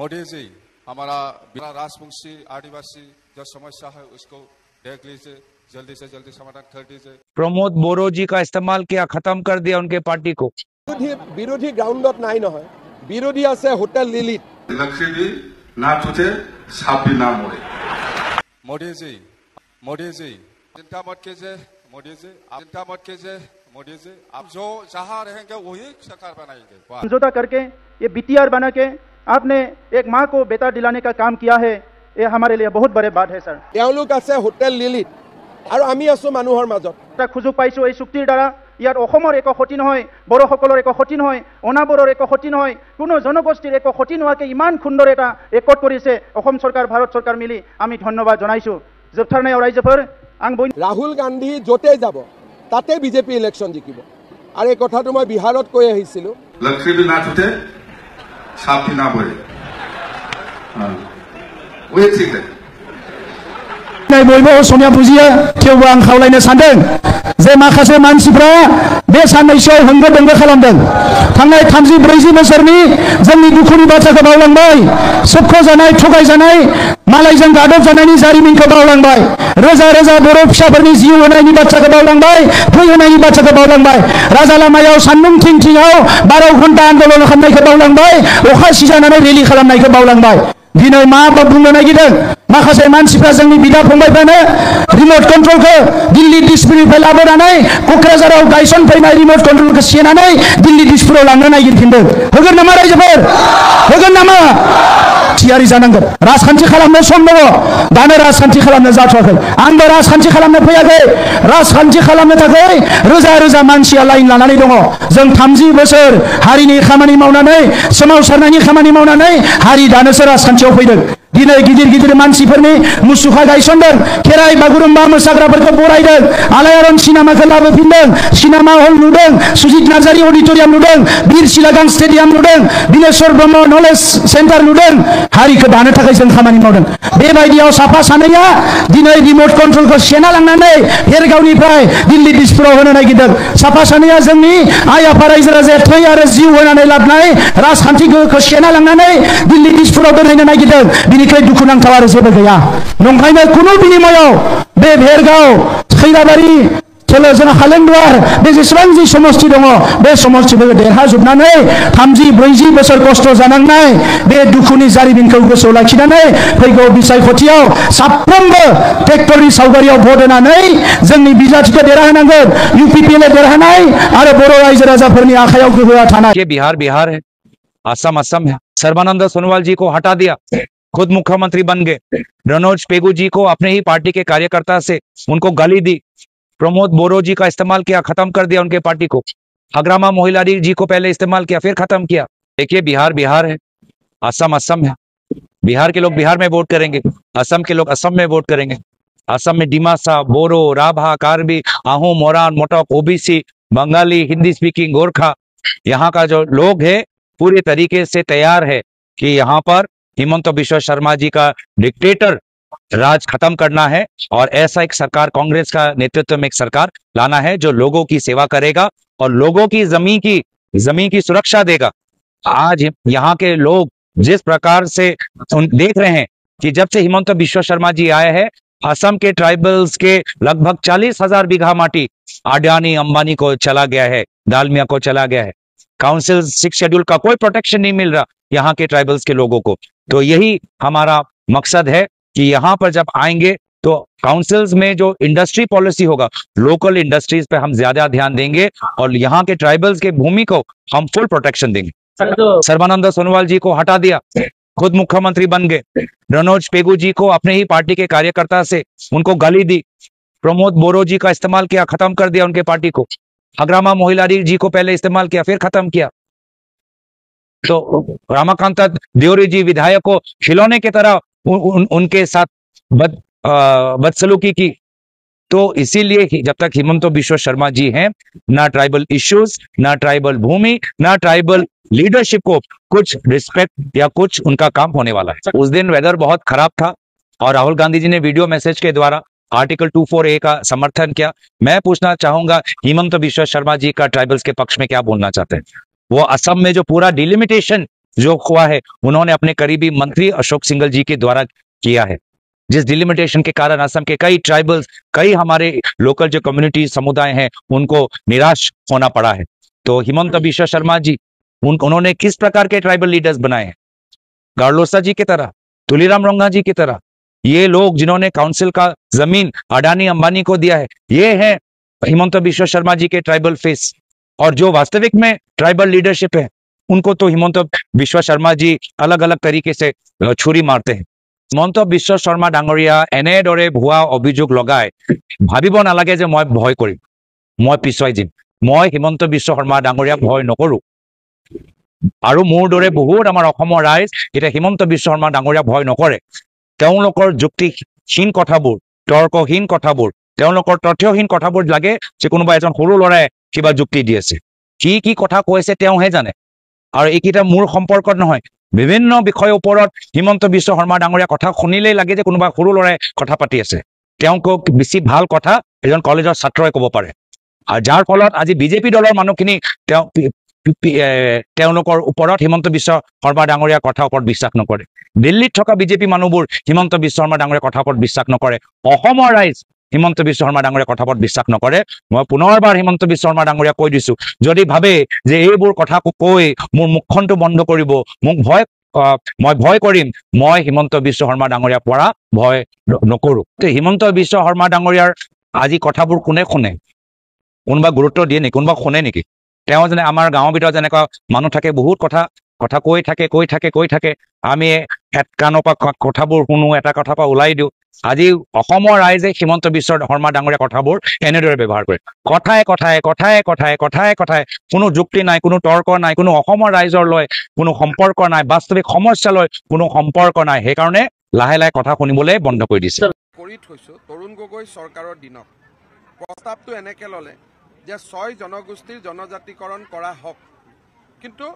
मोदी जी हमारा राजवंशी आदिवासी जो समस्या है उसको देख लीजिए, जल्दी से जल्दी समाधान कर दीजिए। प्रमोद बोरो जी का इस्तेमाल किया, खत्म कर दिया उनके पार्टी को। विरोधी ग्राउंडत नाई নহয়, विरोधी আছে হোটেল লিলিত। लक्ष्मी ना छूटे सांप भी ना मोड़े। मोदी जी चिंता मत कीजिए, मोदी जी आप चिंता मत कीजिए, मोदी जी आप जो जहाँ रहेंगे वही सरकार बनाएंगे। समझौता करके ये बीटीआर बना के आपने एक माँ को बेटा दिलाने का काम किया है, ये हमारे लिए बहुत बड़े बात है सर। তেওঁলোক আছে হোটেল লিলিত আৰু আমি আছো মানুহৰ মাজত। সুযোগ পাইছো এই চুক্তিৰ দ্বাৰা ইয়াত অসমৰ একো ক্ষতি নহয়, বড়োসকলৰ একো ক্ষতি নহয়, অনাবৰৰ একো ক্ষতি নহয়, কোনো জনগোষ্ঠীৰ একো ক্ষতি নোহোৱাকৈ ইমান সুন্দৰ এটা একট কৰিছে অসম চৰকাৰ ভাৰত চৰকাৰ মিলি, আমি ধন্যবাদ জনাইছো। जोबथार नायाव रायजोफोर आं राहुल गांधी जोते যাব তাতে বিজেপি ইলেকশন জিকিব। আৰু এই কথাটো মই বিহাৰত কৈ আহিছিলো। लक्ष्मी ना छूटे सांप भी ना मोड़े। वो ठीक है। बयबो असमिया बुजिया थेवबो आं खावलायनो सानदों जे माखासे मानसिफ्रा बे साननैसोआव होंगो दोंगो खालामदों। थांनाय 30-40 बोसोरनि जोंनि दुखुनि बाथ्राखौ बावलांबाय, सोबख'जानाय थगायजानाय मालायजों गादब जानायनि जारिमिनखौ बावलांबाय, रोजा रोजा बर' फिसाफोरनि जिउ होनायनि बाथ्राखौ बावलांबाय, थै होनायनि बाथ्राखौ बावलांबाय, राजा लामायाव सान्दुं थिं थिङाव 12 घन्टा आन्दोलन खालामनायखौ बावलांबाय, अखा सिजानानै रेलि खालामनायखौ बावलांबाय। दिनै मा बुंनो नागिरदों माखासे मानसिफ्रा जोंनि बिदा फंबायफ्रानो रिमोट कन्ट्रोलखौ दिल्ली डिस्ट्रिक्टनिफ्राय लाबोनानै क'क्राझाराव गायसनफैनाय रिमोट कन्ट्रोलखौ सेनानै दिल्ली डिस्ट्रिक्टआव लांनो नागिरफिनदों। होगोन नामा रायजोफोर? होगोन नामा? थियारि जानांगोन। राजखान्थि खालामनो सम दङ, दानो राजखान्थि खालामनो जाथ'वाखै। आंबो राजखान्थि खालामनो फैयाखै, राजखान्थि खालामनो थाखाय रोजा रोजा मानसिया लाइन लानानै दङ। जों 30 बोसोर हारिनि खामानि मावनानै, सोमावसारनायनि खामानि मावनानै हारि दानोसो राजखान्थियाव फैदों। दिनै गिदिर गिदिर मानसिफोरनि मुसुखा गायसनदों, खेराइ बागुरुम्बा मोसाग्राफोरखौ बरायदों, आलायारन सिनेमाखौ लाबोफिनदों, सिनेमा हल लुदों, सुजित नार्जारी अडिट'रियाम लुदों, बिर सिलागां स्टेडियाम लुदों, बिनेश्वर ब्रह्म नलेज सेन्टार लुदों। हारिखौ दानो थाखाय जों खामानि मावदों। बेबायदियाव साफा सानैया दिनै रिमोट कन्ट्रोलखौ सेना लांनानै भेरगावनिफ्राय दिल्ली डिस्ट्रिक्टआव होनो नागिरदों। साफा सानैया जोंनि आइ आफा रायजो राजाया थै आरो जिउ होनानै लाबोनाय राजखान्थि गोहोखौ सेना लांनानै दिल्ली डिस्ट्रिक्टआव दोनहैनो नागिरदों। बिनिखाय दुखु नांथाव आरो जेबो गैया। नंखायनो कुनु बिनिमयाव बे भेरगाव, खैराबारि, जोंहा खालेंदुवार बे जेसेबां जि समस्ति दङ बे समस्तिफोरखौ देरहाजोबनानै 30-40 बोसोर खस्थ' जानांनाय बे दुखुनि जारिमिनखौ गोसोआव लाखिनानै फैगौ बिसायख'थियाव साफ्रोमबो ट्रेक्टरनि सावगारियाव भट होनानै जोंनि बिजाथिखौ देरहाहोनांगोन। UPPL देरहानाय आरो बर' रायजो राजाफोरनि आखायाव गोहोआ थानाय। ये बिहार है, असम है। सर्बानंद सोनोवाल जी को हटा दिया, खुद मुख्यमंत्री बन गए। रनोज पेगू जी को अपने ही पार्टी के कार्यकर्ता से उनको गाली दी। प्रमोद बोरो जी का इस्तेमाल किया, खत्म कर दिया उनके पार्टी को। अग्रामा मोहिलारी जी को पहले इस्तेमाल किया, फिर खत्म किया। देखिए बिहार है, असम है। बिहार के लोग बिहार में वोट करेंगे, असम के लोग असम में वोट करेंगे। असम में डिमासा, बोरो, राभा, कार्बी, आहू, मोरान, मोटक, ओबीसी, बंगाली, हिंदी स्पीकिंग, गोरखा, यहाँ का जो लोग है पूरी तरीके से तैयार है कि यहाँ पर हिमंत बिश्व शर्मा जी का डिक्टेटर राज खत्म करना है और ऐसा एक सरकार, कांग्रेस का नेतृत्व में एक सरकार लाना है जो लोगों की सेवा करेगा और लोगों की जमीन की सुरक्षा देगा। आज यहाँ के लोग जिस प्रकार से देख रहे हैं कि जब से हिमंत बिश्व शर्मा जी आए हैं, असम के ट्राइबल्स के लगभग 40,000 बीघा माटी अडानी अंबानी को चला गया है, दालमिया को चला गया है। काउंसिल 6 शेड्यूल का कोई प्रोटेक्शन नहीं मिल रहा यहाँ के ट्राइबल्स के लोगों को। तो यही हमारा मकसद है कि यहाँ पर जब आएंगे तो काउंसिल्स में जो इंडस्ट्री पॉलिसी होगा, लोकल इंडस्ट्रीज पे हम ज्यादा ध्यान देंगे और यहाँ के ट्राइबल्स के भूमि को हम फुल प्रोटेक्शन देंगे। सर्बानंद सोनोवाल जी को हटा दिया, खुद मुख्यमंत्री बन गए। रनोज पेगू जी को अपने ही पार्टी के कार्यकर्ता से उनको गाली दी। प्रमोद बोरो जी का इस्तेमाल किया, खत्म कर दिया उनके पार्टी को। अग्रामा मोहिलारी जी को पहले इस्तेमाल किया, फिर खत्म किया। तो रामाकांत देवरी जी विधायक को खिलौने की तरह उनके साथ बदसलूकी की। तो इसीलिए जब तक हिमंत बिश्व शर्मा जी हैं, ना ट्राइबल इश्यूज, ना ट्राइबल भूमि, ना ट्राइबल लीडरशिप को कुछ रिस्पेक्ट या कुछ उनका काम होने वाला है। उस दिन वेदर बहुत खराब था और राहुल गांधी जी ने वीडियो मैसेज के द्वारा आर्टिकल 248 का समर्थन किया। मैं पूछना चाहूंगा हिमंत बिश्व शर्मा जी का ट्राइबल्स के पक्ष में क्या बोलना चाहते हैं? वो असम में जो पूरा डिलिमिटेशन जो हुआ है उन्होंने अपने करीबी मंत्री अशोक सिंघल जी के द्वारा किया है, जिस डिलिमिटेशन के कारण असम के कई ट्राइबल्स, कई हमारे लोकल जो कम्युनिटी समुदाय हैं उनको निराश होना पड़ा है। तो हिमंत बिश्व शर्मा जी उन्होंने किस प्रकार के ट्राइबल लीडर्स बनाए हैं? गार्लोसा जी की तरह, तुलीराम रंगा जी की तरह, ये लोग जिन्होंने काउंसिल का जमीन अडानी अंबानी को दिया है, ये है हिमंत बिश्व शर्मा जी के ट्राइबल फेस। और जो वास्तविक में ट्राइबल लीडरशिप है उनको तो हिमंत बिश्व शर्मा जी अलग अलग तरीके से छुरी मारते हैं। हिमंत बिश्व शर्मा डांगरिया এনেদৰে ভুৱা অভিযোগ লগাই ভাবিব নালাগে যে মই ভয় কৰিম, মই পিছুৱাই যাম। মই হিমন্ত বিশ্ব শৰ্মা ডাঙৰীয়াক ভয় নকৰো। আৰু মোৰ দৰে বহুত আমাৰ অসমৰ ৰাইজ এতিয়া হিমন্ত বিশ্ব শৰ্মা ডাঙৰীয়াক ভয় নকৰে। তেওঁলোকৰ যুক্তিহীন কথাবোৰ, তৰ্কহীন কথাবোৰ, তেওঁলোকৰ তথ্যহীন কথাবোৰ লাগে যে কোনোবা এজন সৰু ল'ৰাই কিবা যুক্তি দি আছে। কি কথা কৈছে তেওঁহে জানে। আৰু এইকেইটা মোৰ সম্পৰ্কত নহয়। বিভিন্ন বিষয়ৰ ওপৰত হিমন্ত বিশ্ব শৰ্মা ডাঙৰীয়া কথা শুনিলেই লাগে যে কোনোবা সৰু ল'ৰাই কথা পাতি আছে। তেওঁক বেছি ভাল কথা এজন কলেজৰ ছাত্ৰই ক'ব পাৰে। আৰু যাৰ ফলত আজি বিজেপি দলৰ মানুহখিনি তেওঁলোকৰ ওপৰত হিমন্ত বিশ্ব শৰ্মা ডাঙৰীয়াৰ কথাৰ ওপৰত বিশ্বাস নকৰে। দিল্লীত থকা বিজেপি মানুহবোৰ হিমন্ত বিশ্ব শৰ্মা ডাঙৰীয়াৰ কথাৰ ওপৰত বিশ্বাস নকৰে। অসমৰ ৰাইজ হিমন্ত বিশ্ব শৰ্মা ডাঙৰীয়াৰ কথাৰ ওপৰত বিশ্বাস নকৰে। মই পুনৰবাৰ হিমন্ত বিশ্ব শৰ্মা ডাঙৰীয়াক কৈ দিছো, যদি ভাবে যে এইবোৰ কথা কৈ মোৰ মুখখনটো বন্ধ কৰিব, মই ভয় কৰিম, মই হিমন্ত বিশ্ব শৰ্মা ডাঙৰীয়াৰ পৰা ভয় নকৰো। হিমন্ত বিশ্ব শৰ্মা ডাঙৰীয়াৰ আজি কথাবোৰ কোনে শুনে? কোনোবা গুৰুত্ব দিয়ে নেকি? কোনোবা শুনে নেকি? তেওঁ যেনে আমাৰ গাঁৱৰ ভিতৰত যেনেকুৱা মানুহ থাকে, বহুত কথা কৈ থাকে, আমি এক কাণৰ পৰা কথাবোৰ শুনো, এটা কথাৰ পৰা ওলাই দিওঁ। আজি অসমৰ ৰাইজে হিমন্ত বিশ্ব শৰ্মা ডাঙৰীয়া কথাবোৰ এনেদৰে ব্যৱহাৰ কৰে। কথাই কোনো যুক্তি নাই, কোনো তৰ্ক নাই, কোনো অসমৰ ৰাইজৰ লৈ কোনো সম্পৰ্ক নাই, বাস্তৱিক সমস্যা লৈ কোনো সম্পৰ্ক নাই। সেইকাৰণে লাহে লাহে কথা শুনিবলৈ বন্ধ কৰি দিছে। কৰি থৈছো তৰুণ গগৈ চৰকাৰৰ দিনত প্ৰস্তাৱটো এনেকে ল'লে যে 6 জনগোষ্ঠীৰ জনজাতিকৰণ কৰা হওক, কিন্তু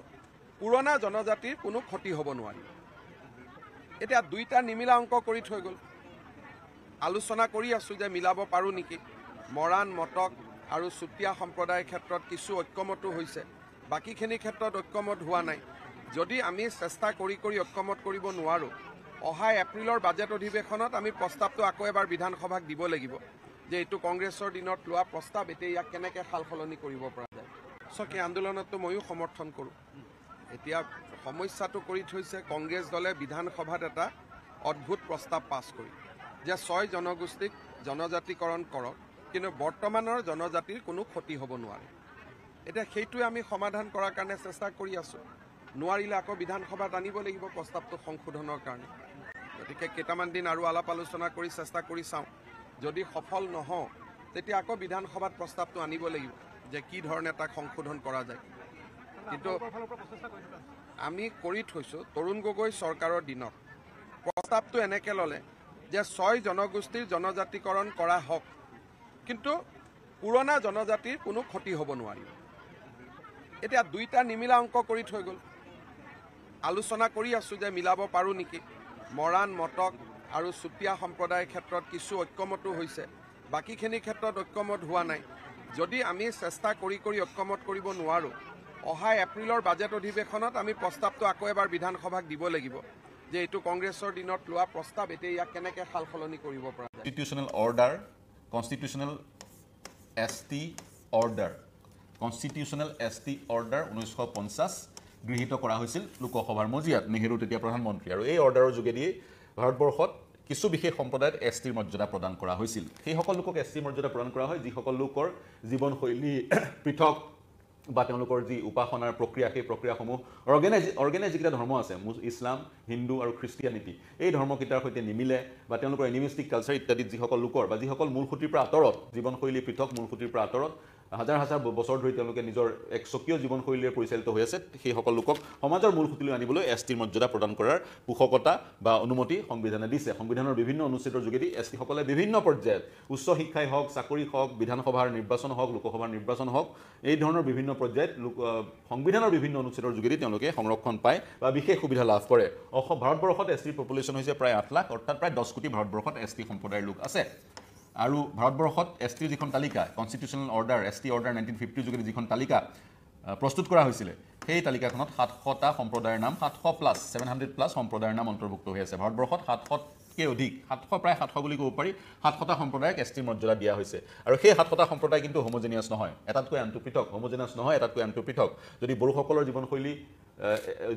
পুৰণা জনজাতিৰ কোনো ক্ষতি হ'ব নোৱাৰে। এতিয়া দুইটা নিমিলা অংক কৰি থৈ গ'ল। আলোচনা কৰি আছোঁ যে মিলাব পাৰোঁ নেকি। মৰাণ, মটক আৰু চুতীয়া সম্প্ৰদায়ৰ ক্ষেত্ৰত কিছু ঐক্যমতো হৈছে, বাকীখিনি ক্ষেত্ৰত ঐক্যমত হোৱা নাই। যদি আমি চেষ্টা কৰি ঐক্যমত কৰিব নোৱাৰোঁ, অহা এপ্ৰিলৰ বাজেট অধিৱেশনত আমি প্ৰস্তাৱটো আকৌ এবাৰ বিধানসভাক দিব লাগিব যে এইটো কংগ্ৰেছৰ দিনত লোৱা প্ৰস্তাৱ, এতিয়া ইয়াক কেনেকৈ সাল সলনি কৰিব পৰা যায়। সেই আন্দোলনতো ময়ো সমৰ্থন কৰোঁ। এতিয়া সমস্যাটো কৰি থৈছে কংগ্ৰেছ দলে বিধানসভাত এটা অদ্ভুত প্ৰস্তাৱ পাছ কৰি যে 6 জনগোষ্ঠীক জনজাতিকৰণ কৰক, কিন্তু বৰ্তমানৰ জনজাতিৰ কোনো ক্ষতি হ'ব নোৱাৰে। এতিয়া সেইটোৱে আমি সমাধান কৰাৰ কাৰণে চেষ্টা কৰি আছোঁ। নোৱাৰিলে আকৌ বিধানসভাত আনিব লাগিব প্ৰস্তাৱটো সংশোধনৰ কাৰণে। গতিকে কেইটামান দিন আৰু আলাপ আলোচনা কৰি চেষ্টা কৰি চাওঁ। যদি সফল নহওঁ তেতিয়া আকৌ বিধানসভাত প্ৰস্তাৱটো আনিব লাগিব যে কি ধৰণে তাক সংশোধন কৰা যায়। কিন্তু আমি কৰি থৈছোঁ তৰুণ গগৈ চৰকাৰৰ দিনত প্ৰস্তাৱটো এনেকে ল'লে যে 6 জনগোষ্ঠীৰ জনজাতিকৰণ কৰা হওক, কিন্তু পুৰণা জনজাতিৰ কোনো ক্ষতি হ'ব নোৱাৰিব। এতিয়া দুইটা নিমিলা অংক কৰি থৈ গ'ল। আলোচনা কৰি আছোঁ যে মিলাব পাৰোঁ নেকি। মৰাণ, মটক আৰু চুতীয়া সম্প্ৰদায়ৰ ক্ষেত্ৰত কিছু ঐক্যমতো হৈছে, বাকীখিনি ক্ষেত্ৰত ঐক্যমত হোৱা নাই। যদি আমি চেষ্টা কৰি ঐক্যমত কৰিব নোৱাৰোঁ, অহা এপ্ৰিলৰ বাজেট অধিৱেশনত আমি প্ৰস্তাৱটো আকৌ এবাৰ বিধানসভাক দিব লাগিব যে এইটো কংগ্ৰেছৰ দিনত লোৱা প্ৰস্তাৱ, এতিয়া ইয়াক কেনেকৈ সাল সলনি কৰিব পৰা যায়। Constitutional order, constitutional ST order 1950 গৃহীত কৰা হৈছিল লোকসভাৰ মজিয়াত, নেহেৰু তেতিয়া প্ৰধানমন্ত্ৰী। আৰু এই অৰ্ডাৰৰ যোগেদি ভাৰতবৰ্ষত কিছু বিশেষ সম্প্ৰদায়ত STৰ মৰ্যাদা প্ৰদান কৰা হৈছিল। সেইসকল লোকক STৰ মৰ্যাদা প্ৰদান কৰা হয় যিসকল লোকৰ জীৱনশৈলী পৃথক বা তেওঁলোকৰ যি উপাসনাৰ প্ৰক্ৰিয়া, সেই প্ৰক্ৰিয়াসমূহ অৰ্গেনাইজ যিকেইটা ধৰ্ম আছে, ইছলাম, হিন্দু আৰু খ্ৰীষ্টিয়ানিটি, এই ধৰ্মকেইটাৰ সৈতে নিমিলে বা তেওঁলোকৰ এনিমিষ্টিক কালচাৰ ইত্যাদিত যিসকল লোকৰ বা যিসকল মূলসুঁতিৰ পৰা আঁতৰত, জীৱনশৈলী পৃথক মূলসুঁতিৰ পৰা আঁতৰত হাজাৰ হাজাৰ বছৰ ধৰি তেওঁলোকে নিজৰ এক স্বকীয় জীৱনশৈলীৰে পৰিচালিত হৈ আছে, সেইসকল লোকক সমাজৰ মূলসুঁতিলৈ আনিবলৈ STৰ মৰ্যাদা প্ৰদান কৰাৰ পোষকতা বা অনুমতি সংবিধানে দিছে। সংবিধানৰ বিভিন্ন অনুচ্ছেদৰ যোগেদি STসকলে বিভিন্ন পৰ্যায়ত উচ্চ শিক্ষাই হওক, চাকৰি হওক, বিধানসভাৰ নিৰ্বাচন হওক, লোকসভাৰ নিৰ্বাচন হওক, এই ধৰণৰ বিভিন্ন পৰ্যায়ত সংবিধানৰ বিভিন্ন অনুচ্ছেদৰ যোগেদি তেওঁলোকে সংৰক্ষণ পায় বা বিশেষ সুবিধা লাভ কৰে। ভাৰতবৰ্ষত STৰ পপুলেশ্যন হৈছে প্ৰায় 8 লাখ, অৰ্থাৎ প্ৰায় 10 কোটি ভাৰতবৰ্ষত ST সম্প্ৰদায়ৰ লোক আছে। আৰু ভাৰতবৰ্ষত STৰ যিখন তালিকা, কনষ্টিটিউশ্যনেল অৰ্ডাৰ, ST অৰ্ডাৰ 1950 যোগেদি যিখন তালিকা প্ৰস্তুত কৰা হৈছিলে সেই তালিকাখনত 700টা সম্প্ৰদায়ৰ নাম 700+ সম্প্ৰদায়ৰ নাম অন্তৰ্ভুক্ত হৈ আছে ভাৰতবৰ্ষত 700কে অধিক 700 প্ৰায় 700 বুলি ক'ব পাৰি 700টা সম্প্ৰদায়ক এছটি মৰ্যাদা দিয়া হৈছে আৰু সেই 700টা সম্প্ৰদায় কিন্তু হোমোজেনিয়াছ নহয় এটাতকৈ আনটো পৃথক হোমোজেনিয়াছ নহয় এটাতকৈ আনটো পৃথক যদি বড়োসকলৰ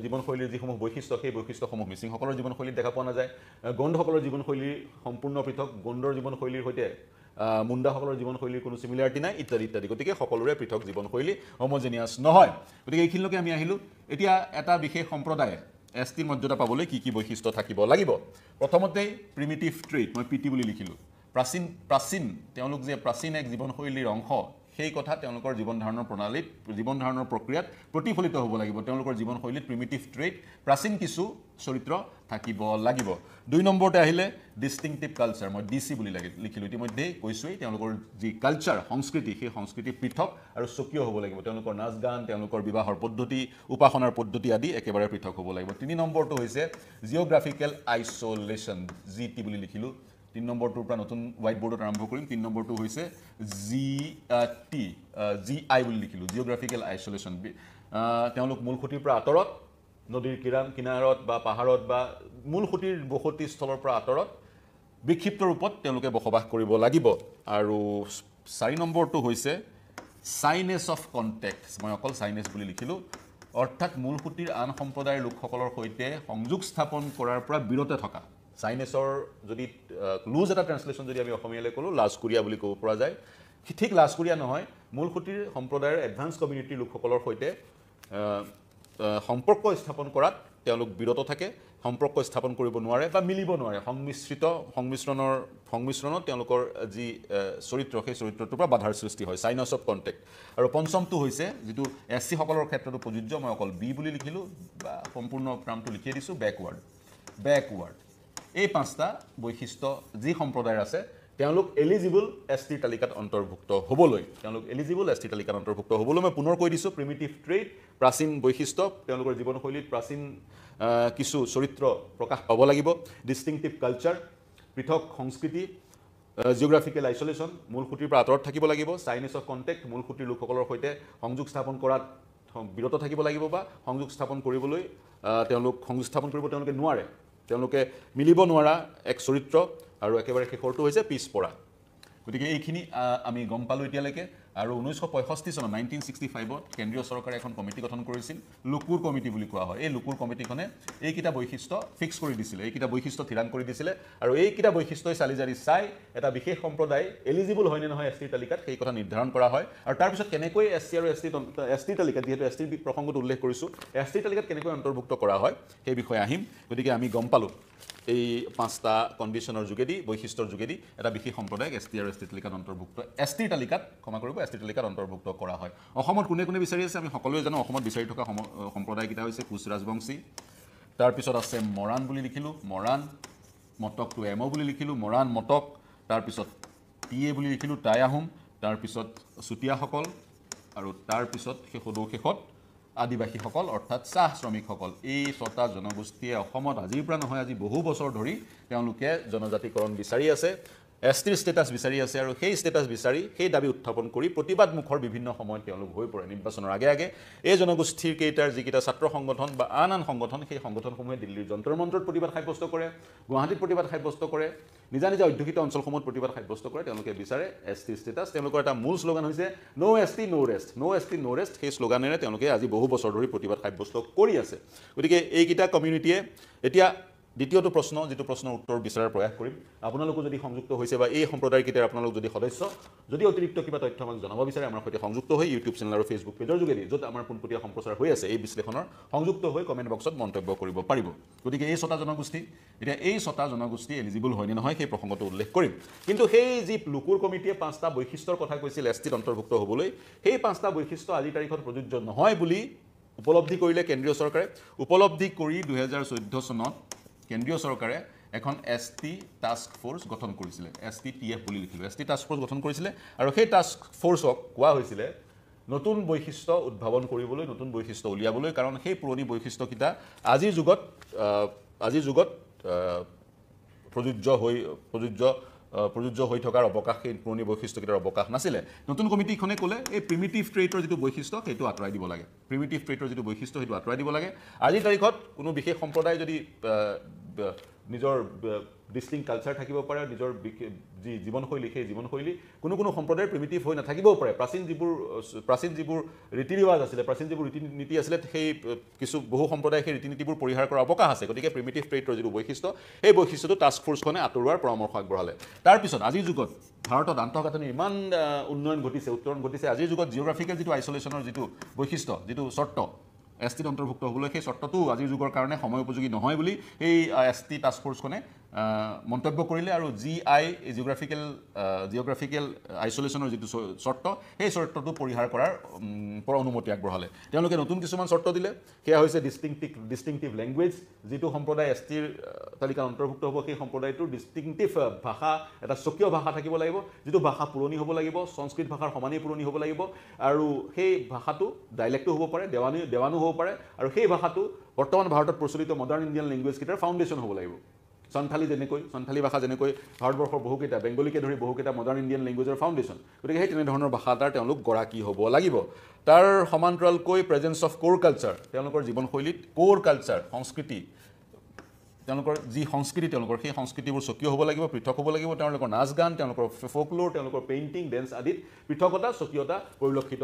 জীৱনশৈলীৰ যিসমূহ বৈশিষ্ট্য সেই বৈশিষ্ট্যসমূহ মিচিংসকলৰ জীৱনশৈলীত দেখা পোৱা নাযায় গণ্ডসকলৰ জীৱনশৈলী সম্পূৰ্ণ পৃথক গণ্ডৰ জীৱনশৈলীৰ সৈতে মুণ্ডাসকলৰ জীৱনশৈলীৰ কোনো সিমিলাৰিটি নাই ইত্যাদি ইত্যাদি গতিকে সকলোৰে পৃথক জীৱনশৈলী হোমোজেনিয়াছ নহয় গতিকে এইখিনিলৈকে আমি আহিলোঁ এতিয়া এটা বিশেষ সম্প্ৰদায়ে এছটি মৰ্যাদা পাবলৈ কি কি বৈশিষ্ট্য থাকিব লাগিব প্ৰথমতেই প্ৰিমিটিভ ট্ৰেইট মই পিটি বুলি লিখিলোঁ প্ৰাচীন তেওঁলোক যে প্ৰাচীন এক জীৱনশৈলীৰ অংশ সেই কথা তেওঁলোকৰ জীৱন ধাৰণৰ প্ৰণালীত জীৱন ধাৰণৰ প্ৰক্ৰিয়াত প্ৰতিফলিত হ'ব লাগিব তেওঁলোকৰ জীৱনশৈলীত প্ৰিমিটিভ ট্ৰেইট প্ৰাচীন কিছু চৰিত্ৰ থাকিব লাগিব 2 নম্বৰতে আহিলে ডিষ্টিংটিভ কালচাৰ মই ডিসি বুলি লিখিলোঁ ইতিমধ্যে কৈছোঁই তেওঁলোকৰ যি কালচাৰ সংস্কৃতি সেই সংস্কৃতি পৃথক আৰু স্বকীয় হ'ব লাগিব তেওঁলোকৰ নাচ গান তেওঁলোকৰ বিবাহৰ পদ্ধতি উপাসনাৰ পদ্ধতি আদি একেবাৰে পৃথক হ'ব লাগিব 3 নম্বৰটো হৈছে জিঅ'গ্ৰাফিকেল আইছলেশ্যন জিটি বুলি লিখিলোঁ 3 নম্বৰটোৰ পৰা নতুন হোৱাইট বৰ্ডত আৰম্ভ কৰিম 3 নম্বৰটো হৈছে জিআই বুলি লিখিলোঁ জিঅ'গ্ৰাফিকেল আইছলেশ্যন তেওঁলোক মূল খুঁটিৰ পৰা আঁতৰত নদীৰ কিনাৰত বা পাহাৰত বা মূল খুঁটিৰ বসতি স্থলৰ পৰা আঁতৰত বিক্ষিপ্ত ৰূপত তেওঁলোকে বসবাস কৰিব লাগিব আৰু 4 নম্বৰটো হৈছে চাইনেছ অফ কণ্টেক্ট মই অকল চাইনেছ বুলি লিখিলোঁ অৰ্থাৎ মূল খুঁটিৰ আন সম্প্ৰদায়ৰ লোকসকলৰ সৈতে সংযোগ স্থাপন কৰাৰ পৰা বিৰত থকা চাইনেছৰ যদি লুজ এটা ট্ৰান্সলেশ্যন যদি আমি অসমীয়ালৈ ক'লোঁ লাজকুৰীয়া বুলি ক'ব পৰা যায় ঠিক লাজকুৰীয়া নহয় মূল খুঁটিৰ সম্প্ৰদায়ৰ এডভান্স কমিউনিটিৰ লোকসকলৰ সৈতে সম্পৰ্ক স্থাপন কৰাত তেওঁলোক বিৰত থাকে সম্পৰ্ক স্থাপন কৰিব নোৱাৰে বা মিলিব নোৱাৰে সংমিশ্ৰণত তেওঁলোকৰ যি চৰিত্ৰ সেই চৰিত্ৰটোৰ পৰা বাধাৰ সৃষ্টি হয় চাইনেছ অফ কণ্টেক্ট আৰু পঞ্চমটো হৈছে যিটো এছচি সকলৰ ক্ষেত্ৰতো প্ৰযোজ্য মই অকল বি বুলি লিখিলোঁ বা সম্পূৰ্ণ নামটো লিখিয়ে দিছোঁ বেকৱাৰ্ড এই 5টা বৈশিষ্ট্য যি সম্প্ৰদায়ৰ আছে তেওঁলোক এলিজিবল এছটিৰ তালিকাত অন্তৰ্ভুক্ত হ'বলৈ মই পুনৰ কৈ দিছোঁ প্ৰিমিটিভ ট্ৰেইট প্ৰাচীন বৈশিষ্ট্য তেওঁলোকৰ জীৱনশৈলীত প্ৰাচীন কিছু চৰিত্ৰ প্ৰকাশ পাব লাগিব ডিষ্টিংটিভ কালচাৰ পৃথক সংস্কৃতি জিঅ'গ্ৰাফিকেল আইছলেশ্যন মূল খুঁটিৰ পৰা আঁতৰত থাকিব লাগিব চাইনেছ অফ কণ্টেক্ট মূল খুঁটিৰ লোকসকলৰ সৈতে সংযোগ স্থাপন কৰাত বিৰত থাকিব লাগিব বা সংযোগ স্থাপন কৰিব তেওঁলোকে নোৱাৰে তেওঁলোকে মিলিব নোৱাৰা এক চৰিত্ৰ আৰু একেবাৰে শেষৰটো হৈছে পিছপৰা গতিকে এইখিনি আমি গম পালোঁ এতিয়ালৈকে আৰু 1965 চনত 1965ত কেন্দ্ৰীয় চৰকাৰে এখন কমিটি গঠন কৰিছিল লুকুৰ কমিটি বুলি কোৱা হয় এই লুকুৰ কমিটিখনে এইকেইটা বৈশিষ্ট্য ফিক্স কৰি দিছিলে এইকেইটা বৈশিষ্ট্য থিৰাং কৰি দিছিলে আৰু এইকেইটা বৈশিষ্ট্যই চালি জাৰি চাই এটা বিশেষ সম্প্ৰদায় এলিজিবল হয় নে নহয় এছটিৰ তালিকাত সেই কথা নিৰ্ধাৰণ কৰা হয় আৰু তাৰপিছত কেনেকৈ এছচি আৰু এছটি তালিকাত যিহেতু এছটিৰ প্ৰসংগত উল্লেখ কৰিছোঁ এছটিৰ তালিকাত কেনেকৈ অন্তৰ্ভুক্ত কৰা হয় সেই বিষয়ে আহিম গতিকে আমি গম পালোঁ এই 5টা কণ্ডিশ্যনৰ যোগেদি বৈশিষ্ট্যৰ যোগেদি এটা বিশেষ সম্প্ৰদায়ক এছটি আৰু এছটিৰ তালিকাত এছটিৰ তালিকাত অন্তৰ্ভুক্ত কৰা হয় অসমত কোনে কোনে বিচাৰি আছে আমি সকলোৱে জানো অসমত বিচাৰি থকা সম্প্ৰদায়কেইটা হৈছে কোচ ৰাজবংশী তাৰপিছত আছে মৰাণ বুলি লিখিলোঁ মৰাণ মটকটো এম বুলি লিখিলোঁ মৰাণ মটক তাৰপিছত টিএ বুলি লিখিলোঁ টাই আহোম তাৰপিছত চুতীয়াসকল আৰু তাৰপিছত শেষত আদিবাসীসকল অৰ্থাৎ চাহ শ্ৰমিকসকল এই 6টা জনগোষ্ঠীয়ে অসমত আজিৰ পৰা নহয় আজি বহু বছৰ ধৰি তেওঁলোকে জনজাতিকৰণ বিচাৰি আছে এছটিৰ ষ্টেটাছ বিচাৰি আছে আৰু সেই ষ্টেটাছ বিচাৰি সেই দাবী উত্থাপন কৰি প্ৰতিবাদ মুখৰ বিভিন্ন সময়ত তেওঁলোক হৈ পৰে নিৰ্বাচনৰ আগে এই জনগোষ্ঠীৰ কেইটাৰ যিকেইটা ছাত্ৰ সংগঠন বা আন সংগঠন সেই সংগঠনসমূহে দিল্লীৰ যন্তৰ মন্ত্ৰত প্ৰতিবাদ সাব্যস্ত কৰে গুৱাহাটীত প্ৰতিবাদ সাব্যস্ত কৰে নিজা অধ্যুষিত অঞ্চলসমূহত প্ৰতিবাদ সাব্যস্ত কৰে তেওঁলোকে বিচাৰে এছটিৰ ষ্টেটাছ তেওঁলোকৰ এটা মূল শ্লোগান হৈছে নো এছটি নো ৰেষ্ট সেই শ্লোগানেৰে তেওঁলোকে আজি বহু বছৰ ধৰি প্ৰতিবাদ সাব্যস্ত কৰি আছে গতিকে এইকেইটা কমিউনিটিয়ে এতিয়া দ্বিতীয়টো প্ৰশ্ন যিটো প্ৰশ্নৰ উত্তৰ বিচৰাৰ প্ৰয়াস কৰিম আপোনালোকো যদি সংযুক্ত হৈছে বা এই সম্প্ৰদায়কেইটাৰ আপোনালোক যদি সদস্য যদি অতিৰিক্ত কিবা তথ্য আমাক জনাব বিচাৰে আমাৰ সৈতে সংযুক্ত হৈ ইউটিউব চেনেল আৰু ফেচবুক পেজৰ যোগেদি য'ত আমাৰ পোনপটীয়া সম্প্ৰচাৰ হৈ আছে এই বিশ্লেষণৰ সংযুক্ত হৈ কমেণ্ট বক্সত মন্তব্য কৰিব পাৰিব গতিকে এই 6টা জনগোষ্ঠী এতিয়া এই 6টা জনগোষ্ঠী এলিজিবল হয়নে নহয় সেই প্ৰসংগটো উল্লেখ কৰিম কিন্তু সেই যি লুকুৰ কমিটিয়ে 5টা বৈশিষ্ট্যৰ কথা কৈছিল এছটিত অন্তৰ্ভুক্ত হ'বলৈ সেই 5টা বৈশিষ্ট্য আজিৰ তাৰিখত প্ৰযোজ্য নহয় বুলি উপলব্ধি কৰিলে কেন্দ্ৰীয় চৰকাৰে উপলব্ধি কৰি 2014 চনত কেন্দ্ৰীয় চৰকাৰে এখন এছটি টাস্ক ফ'ৰ্চ গঠন কৰিছিলে STTF বুলি লিখিলোঁ এছটি টাস্ক ফ'ৰ্চ গঠন কৰিছিলে আৰু সেই টাস্ক ফ'ৰ্চক কোৱা হৈছিলে নতুন বৈশিষ্ট্য উদ্ভাৱন কৰিবলৈ নতুন বৈশিষ্ট্য উলিয়াবলৈ কাৰণ সেই পুৰণি বৈশিষ্ট্যকেইটা আজিৰ যুগত প্ৰযোজ্য প্ৰযোজ্য হৈ থকাৰ অৱকাশ সেই পুৰণি বৈশিষ্ট্যকেইটাৰ অৱকাশ নাছিলে নতুন কমিটিখনে ক'লে এই প্ৰিমিটিভ ট্ৰেইটৰ যিটো বৈশিষ্ট্য সেইটো আঁতৰাই দিব লাগে প্ৰিমিটিভ ট্ৰেইটৰ যিটো বৈশিষ্ট্য সেইটো আঁতৰাই দিব লাগে আজিৰ তাৰিখত কোনো বিশেষ সম্প্ৰদায় যদি নিজৰ ডিষ্টিংক্ট কালচাৰ থাকিব পাৰে নিজৰ যি জীৱনশৈলী সেই জীৱনশৈলী কোনো সম্প্ৰদায়ৰ প্ৰিমিটিভ হৈ নাথাকিবও পাৰে প্ৰাচীন যিবোৰ ৰীতি ৰিৱাজ আছিলে প্ৰাচীন যিবোৰ ৰীতি নীতি আছিলে সেই কিছু বহু সম্প্ৰদায় সেই ৰীতি নীতিবোৰ পৰিহাৰ কৰাৰ অৱকাশ আছে গতিকে প্ৰিমিটিভ ট্ৰেইটৰ যিটো বৈশিষ্ট্য সেই বৈশিষ্ট্যটো টাস্ক ফ'ৰ্চখনে আঁতৰোৱাৰ পৰামৰ্শ আগবঢ়ালে তাৰপিছত আজিৰ যুগত ভাৰতত আন্তঃগাঁথনিৰ ইমান উন্নয়ন ঘটিছে উত্তৰণ ঘটিছে আজিৰ যুগত জিঅ'গ্ৰাফিকেল যিটো আইচলেশ্যনৰ যিটো বৈশিষ্ট্য যিটো চৰ্ত এছ টিত অন্তৰ্ভুক্ত হ'বলৈ সেই চৰ্তটো আজিৰ যুগৰ কাৰণে সময় উপযোগী নহয় বুলি এই এছ টি টাস্ক ফ'ৰ্চখনে মন্তব্য কৰিলে আৰু জিঅ'গ্ৰাফিকেল আইচলেশ্যনৰ যিটো চৰ্ত সেই চৰ্তটো পৰিহাৰ কৰাৰ অনুমতি আগবঢ়ালে তেওঁলোকে নতুন কিছুমান চৰ্ত দিলে সেয়া হৈছে ডিষ্টিংটিভ লেংগুৱেজ যিটো সম্প্ৰদায় এছ টিৰ তালিকাত অন্তৰ্ভুক্ত হ'ব সেই সম্প্ৰদায়টোৰ ডিষ্টিংটিভ ভাষা এটা স্বকীয় ভাষা থাকিব লাগিব যিটো ভাষা পুৰণি হ'ব লাগিব সংস্কৃত ভাষাৰ সমানেই পুৰণি হ'ব লাগিব আৰু সেই ভাষাটো ডাইলেক্টো হ'ব পাৰে দেৱানো হ'ব পাৰে আৰু সেই ভাষাটো বৰ্তমান ভাৰতত প্ৰচলিত মডাৰ্ণ ইণ্ডিয়ান লেংগুৱেজকেইটাৰ ফাউণ্ডেশ্যন হ'ব লাগিব সন্থালী ভাষা যেনেকৈ ভাৰতবৰ্ষৰ বহুকেইটা বেংগলীকে ধৰি বহুকেইটা মডাৰ্ণ ইণ্ডিয়ান লেংগুৱেজৰ ফাউণ্ডেশ্যন গতিকে সেই তেনেধৰণৰ ভাষা এটাৰ তেওঁলোক গৰাকী হ'ব লাগিব তাৰ সমান্তৰালকৈ প্ৰেজেন্স অফ ক'ৰ কালচাৰ তেওঁলোকৰ জীৱনশৈলীত ক'ৰ কালচাৰ সংস্কৃতি তেওঁলোকৰ যি সংস্কৃতি তেওঁলোকৰ সেই সংস্কৃতিবোৰ স্বকীয় হ'ব লাগিব পৃথক হ'ব লাগিব তেওঁলোকৰ নাচ গান তেওঁলোকৰ ফ'কলোৰ তেওঁলোকৰ পেইণ্টিং ডেন্স আদিত পৃথকতা স্বকীয়তা পৰিলক্ষিত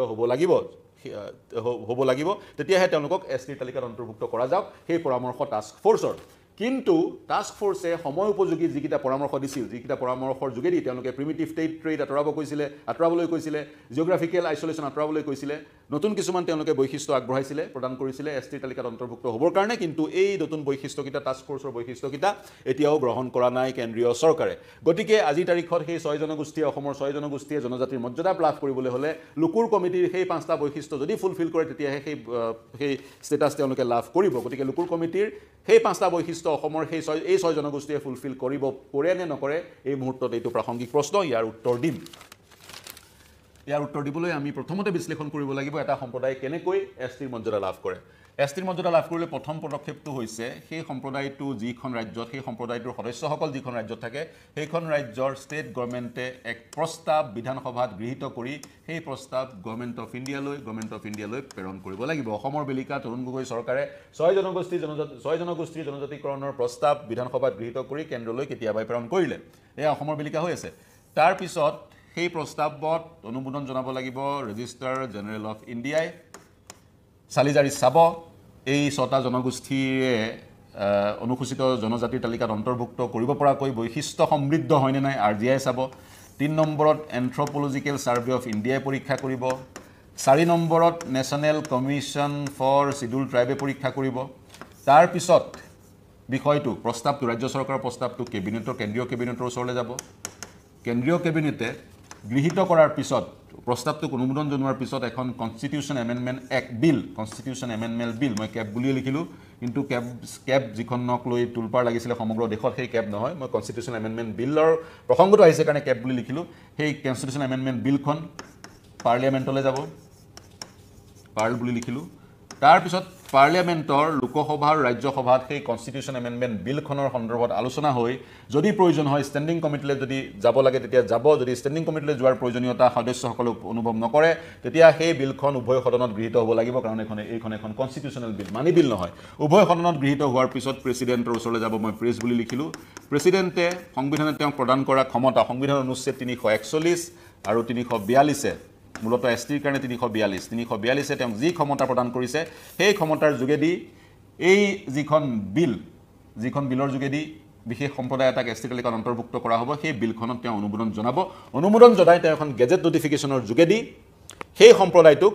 হ'ব লাগিব তেতিয়াহে তেওঁলোকক এছ টিৰ তালিকাত অন্তৰ্ভুক্ত কৰা যাওক সেই পৰামৰ্শ টাস্ক ফ'ৰ্চৰ কিন্তু টাস্ক ফ'ৰ্চে সময় উপযোগী যিকেইটা পৰামৰ্শ দিছিল যিকেইটা পৰামৰ্শৰ যোগেদি তেওঁলোকে প্ৰিমিটিভ ট্ৰেইট আঁতৰাবলৈ কৈছিলে জিঅ'গ্ৰাফিকেল আইচলেশ্যন আঁতৰাবলৈ কৈছিলে নতুন কিছুমান তেওঁলোকে বৈশিষ্ট্য আগবঢ়াইছিলে প্ৰদান কৰিছিলে এছ টিৰ তালিকাত অন্তৰ্ভুক্ত হ'বৰ কাৰণে কিন্তু এই নতুন বৈশিষ্ট্যকেইটা টাস্ক ফ'ৰ্চৰ বৈশিষ্ট্যকেইটা এতিয়াও গ্ৰহণ কৰা নাই কেন্দ্ৰীয় চৰকাৰে গতিকে আজিৰ তাৰিখত সেই 6 জনগোষ্ঠীয়ে অসমৰ 6 জনগোষ্ঠীয়ে জনজাতিৰ মৰ্যাদা লাভ কৰিবলৈ হ'লে লুকুৰ কমিটিৰ সেই 5টা বৈশিষ্ট্য যদি ফুলফিল কৰে তেতিয়াহে সেই ষ্টেটাছ তেওঁলোকে লাভ কৰিব গতিকে লুকুৰ কমিটিৰ সেই 5টা বৈশিষ্ট্য অসমৰ এই 6 জনগোষ্ঠীয়ে ফুলফিল কৰে নে নকৰে এই মুহূৰ্তত এইটো প্ৰাসংগিক প্ৰশ্ন ইয়াৰ উত্তৰ দিবলৈ আমি প্ৰথমতে বিশ্লেষণ কৰিব লাগিব এটা সম্প্ৰদায় কেনেকৈ এছ টিৰ মৰ্যাদা লাভ কৰে এছ টিৰ মৰ্যাদা লাভ কৰিলে প্ৰথম পদক্ষেপটো হৈছে সেই সম্প্ৰদায়টো যিখন ৰাজ্যত সেই সম্প্ৰদায়টোৰ সদস্যসকল যিখন ৰাজ্যত থাকে সেইখন ৰাজ্যৰ ষ্টেট গভৰ্ণমেণ্টে এক প্ৰস্তাৱ বিধানসভাত গৃহীত কৰি সেই প্ৰস্তাৱ গভৰ্ণমেণ্ট অফ ইণ্ডিয়ালৈ প্ৰেৰণ কৰিব লাগিব অসমৰ বেলিকা তৰুণ গগৈ চৰকাৰে 6 জনগোষ্ঠীৰ জনজাতিকৰণৰ প্ৰস্তাৱ বিধানসভাত গৃহীত কৰি কেন্দ্ৰলৈ কেতিয়াবাই প্ৰেৰণ কৰিলে এয়া অসমৰ বেলিকা হৈ আছে তাৰপিছত সেই প্ৰস্তাৱত অনুমোদন জনাব লাগিব ৰেজিষ্টাৰ জেনেৰেল অফ ইণ্ডিয়াই চালিজাৰি চাব এই 6টা জনগোষ্ঠীয়ে অনুসূচিত জনজাতিৰ তালিকাত অন্তৰ্ভুক্ত কৰিব পৰাকৈ বৈশিষ্ট্য সমৃদ্ধ হয়নে নাই RGI চাব 3 নম্বৰত এন্থ্ৰপলজিকেল ছাৰ্ভে অফ ইণ্ডিয়াই পৰীক্ষা কৰিব 4 নম্বৰত নেশ্যনেল কমিশ্যন ফৰ শিডিউল ট্ৰাইবে পৰীক্ষা কৰিব তাৰপিছত বিষয়টো প্ৰস্তাৱটো ৰাজ্য চৰকাৰৰ প্ৰস্তাৱটো কেন্দ্ৰীয় কেবিনেটৰ ওচৰলৈ যাব কেন্দ্ৰীয় কেবিনেটে গৃহীত কৰাৰ পিছত প্ৰস্তাৱটোক অনুমোদন জনোৱাৰ পিছত এখন কনষ্টিটিউশ্যন এমেণ্ডমেণ্ট বিল মই কেব বুলিয়ে লিখিলোঁ কিন্তু কেব যিখনক লৈ তুলপাৰ লাগিছিলে সমগ্ৰ দেশত সেই কেব নহয় মই কনষ্টিটিউশ্যন এমেণ্ডমেণ্ট বিলৰ প্ৰসংগটো আহিছে কাৰণে কেব বুলি লিখিলোঁ সেই কনষ্টিটিউশ্যন এমেণ্ডমেণ্ট বিলখন পাৰ্লিয়ামেণ্টলৈ যাব পাৰ্ল বুলি লিখিলোঁ তাৰপিছত পাৰ্লিয়ামেণ্টৰ লোকসভা আৰু ৰাজ্যসভাত সেই কনষ্টিটিউশ্যন এমেণ্ডমেণ্ট বিলখনৰ সন্দৰ্ভত আলোচনা হৈ যদি প্ৰয়োজন হয় ষ্টেণ্ডিং কমিটিলৈ যদি যাব লাগে তেতিয়া যাব যদি ষ্টেণ্ডিং কমিটিলৈ যোৱাৰ প্ৰয়োজনীয়তা সদস্যসকলে অনুভৱ নকৰে তেতিয়া সেই বিলখন উভয় সদনত গৃহীত হ'ব লাগিব কাৰণ এইখন এখন কনষ্টিটিউশ্যনেল বিল মানি বিল নহয় উভয় সদনত গৃহীত হোৱাৰ পিছত প্ৰেচিডেণ্টৰ ওচৰলৈ যাব মই প্ৰেছ বুলি লিখিলোঁ প্ৰেচিডেণ্টে সংবিধানে তেওঁক প্ৰদান কৰা ক্ষমতা সংবিধানৰ অনুচ্ছেদ 341 আৰু 342 মূলত এছ টিৰ কাৰণে 342 তেওঁ যি ক্ষমতা প্ৰদান কৰিছে সেই ক্ষমতাৰ যোগেদি এই যিখন বিলৰ যোগেদি বিশেষ সম্প্ৰদায় এটাক এছ টি তালিকাত অন্তৰ্ভুক্ত কৰা হ'ব সেই বিলখনত তেওঁ অনুমোদন জনাই তেওঁ এখন গেজেট নটিফিকেশ্যনৰ যোগেদি সেই সম্প্ৰদায়টোক